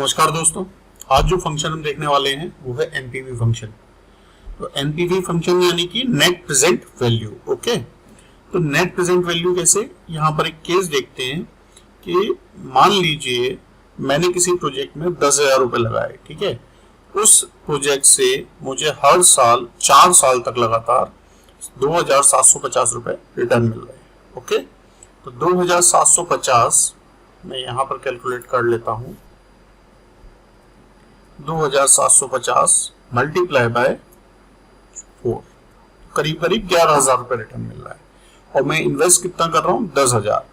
नमस्कार दोस्तों, आज जो फंक्शन हम देखने वाले हैं वो है एनपीवी फंक्शन। तो एनपीवी फंक्शन यानी कि नेट प्रेजेंट वैल्यू। ओके, तो नेट प्रेजेंट वैल्यू कैसे, यहाँ पर एक केस देखते हैं कि मान लीजिए मैंने किसी प्रोजेक्ट में 10,000 रुपए लगाए। ठीक है, उस प्रोजेक्ट से मुझे हर साल 4 साल तक लगातार 2,750 रुपए रिटर्न मिल रहे हैं। ओके, तो 2,750 मैं यहाँ पर कैलकुलेट कर लेता हूँ। 2,750 मल्टीप्लाई बाय 4, करीब करीब 11,000 रुपए रिटर्न मिल रहा है और मैं इन्वेस्ट कितना कर रहा हूँ 10,000।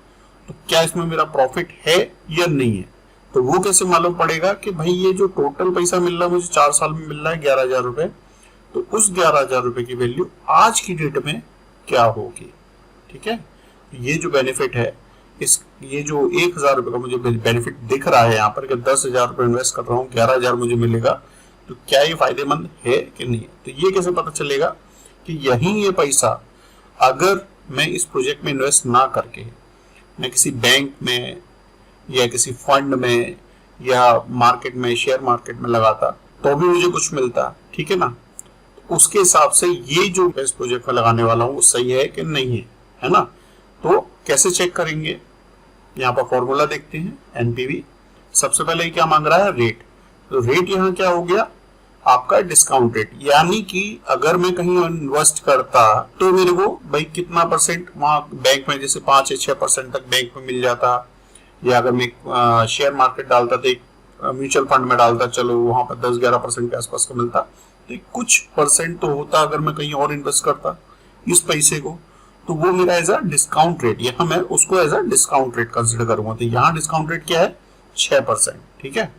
तो क्या इसमें मेरा प्रॉफिट है या नहीं है, तो वो कैसे मालूम पड़ेगा कि भाई ये जो टोटल पैसा मिल रहा है मुझे 4 साल में मिल रहा है 11,000 रुपए, तो उस 11,000 रुपए की वैल्यू आज की डेट में क्या होगी। ठीक है, ये जो बेनिफिट है, ये जो 1,000 रुपए का मुझे बेनिफिट दिख रहा है यहाँ पर कि 10,000 रुपए इन्वेस्ट कर रहा हूँ 11,000 मुझे मिलेगा, तो क्या ये फायदेमंद है कि नहीं है। तो ये कैसे पता चलेगा कि यही ये पैसा अगर मैं इस प्रोजेक्ट में इन्वेस्ट ना करके मैं किसी बैंक में या किसी फंड में या मार्केट में, शेयर मार्केट में लगाता तो भी मुझे कुछ मिलता। ठीक है ना, तो उसके हिसाब से ये जो इस प्रोजेक्ट में लगाने वाला हूँ वो सही है कि नहीं है ना। तो कैसे चेक करेंगे, यहाँ पर फॉर्मूला देखते हैं एनपीवी। सबसे पहले क्या मांग रहा है, रेट। तो रेट यहाँ क्या हो गया आपका डिस्काउंट रेट, यानी कि अगर मैं कहीं इन्वेस्ट करता तो मेरे को भाई कितना परसेंट वहां बैंक में, जैसे 5 या 6% तक बैंक में मिल जाता, या अगर मैं शेयर मार्केट डालता तो एक म्यूचुअल फंड में डालता, चलो वहां पर 10-11% के आसपास का मिलता, तो कुछ परसेंट तो होता अगर मैं कहीं और इन्वेस्ट करता इस पैसे को, तो वो मेरा एज अ डिस्काउंट रेट, यहाँ मैं उसको as a discount rate consider करूंगा। तो यहाँ डिस्काउंट रेट क्या है 6%। ठीक है,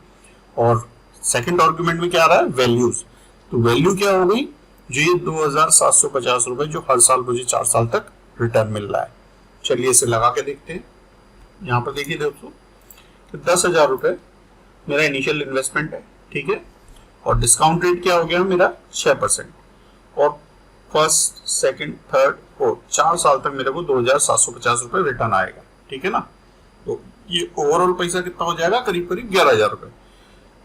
और सेकंड आर्गुमेंट में क्या आ रहा है, वैल्यूज। तो वैल्यू क्या हो गई, जो ये 2,750 रुपए जो हर साल मुझे 4 साल तक रिटर्न मिल रहा है। चलिए इसे लगा के देखते हैं। यहाँ पर देखिए दोस्तों, 10,000 रुपए मेरा इनिशियल इन्वेस्टमेंट है। ठीक है, और डिस्काउंट रेट क्या हो गया मेरा 6%, और फर्स्ट, सेकंड, थर्ड, फोर्थ 4 साल तक मेरे को 2,750 रुपए रिटर्न आएगा। ठीक है ना, तो ये ओवरऑल पैसा कितना हो जाएगा, करीब करीब 11,000 रुपए।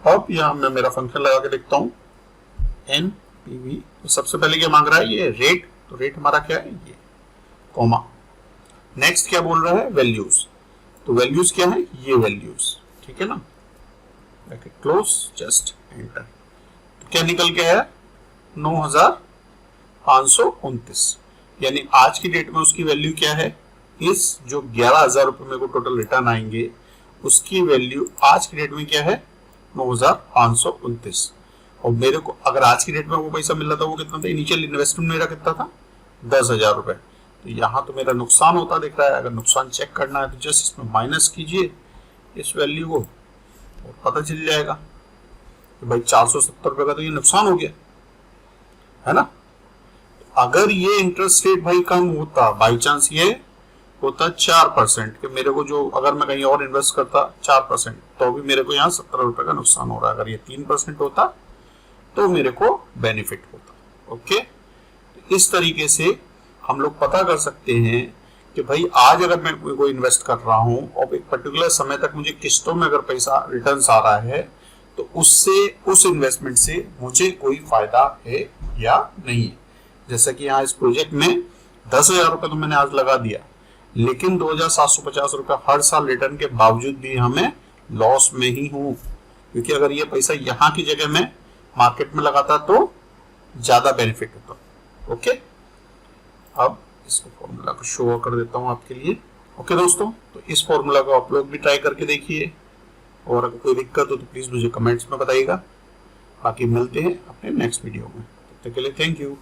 अब यहाँ मैं मेरा फंक्शन लगा के देखता हूँ एनपीवी। तो सबसे पहले क्या मांग रहा है, ये रेट। तो रेट हमारा क्या है, ये कॉमा। नेक्स्ट क्या बोल रहा है, वैल्यूज। तो वैल्यूज क्या है, ये वैल्यूज। ठीक है ना, ब्रैकेट क्लोज, जस्ट एंटर। तो क्या निकल के आया 9,529, यानी आज की डेट में उसकी वैल्यू क्या है, इस जो 11,000 रुपए मेरे को टोटल रिटर्न आएंगे उसकी वैल्यू आज की डेट में क्या है 9,529। और मेरे को अगर आज की डेट में वो पैसा मिल रहा था वो कितना था, इनिशियल इन्वेस्टमेंट मेरा कितना था 10,000 रुपए। तो यहाँ तो मेरा नुकसान होता दिख रहा है। अगर नुकसान चेक करना है तो जस्ट इसमें माइनस कीजिए इस वैल्यू को और पता चल जाएगा कि भाई 470 रुपए का तो ये नुकसान हो गया है ना। अगर ये इंटरेस्ट रेट भाई कम होता, बाई चांस ये होता 4%, कि मेरे को जो अगर मैं कहीं और इन्वेस्ट करता 4%, तो भी मेरे को यहाँ 17 रुपए का नुकसान हो रहा है। अगर ये 3% होता तो मेरे को बेनिफिट होता। ओके, तो इस तरीके से हम लोग पता कर सकते हैं कि भाई आज अगर मैं कोई इन्वेस्ट कर रहा हूँ और एक पर्टिकुलर समय तक मुझे किस्तों में अगर पैसा रिटर्न आ रहा है तो उससे, उस इन्वेस्टमेंट से मुझे कोई फायदा है या नहीं है। जैसे कि यहाँ इस प्रोजेक्ट में 10,000 रुपए तो मैंने आज लगा दिया, लेकिन 2,750 रुपए हर साल रिटर्न के बावजूद भी हमें लॉस में ही हूँ, क्योंकि अगर ये पैसा यहाँ की जगह में मार्केट में लगाता तो ज्यादा बेनिफिट होता। ओके, अब इसको फॉर्मूला को शो कर देता हूँ आपके लिए। ओके दोस्तों, तो इस फॉर्मूला को आप लोग भी ट्राई करके देखिए, और अगर कोई दिक्कत हो तो प्लीज मुझे कमेंट्स में बताइएगा। बाकी मिलते हैं अपने नेक्स्ट वीडियो में, तब तक के लिए थैंक यू।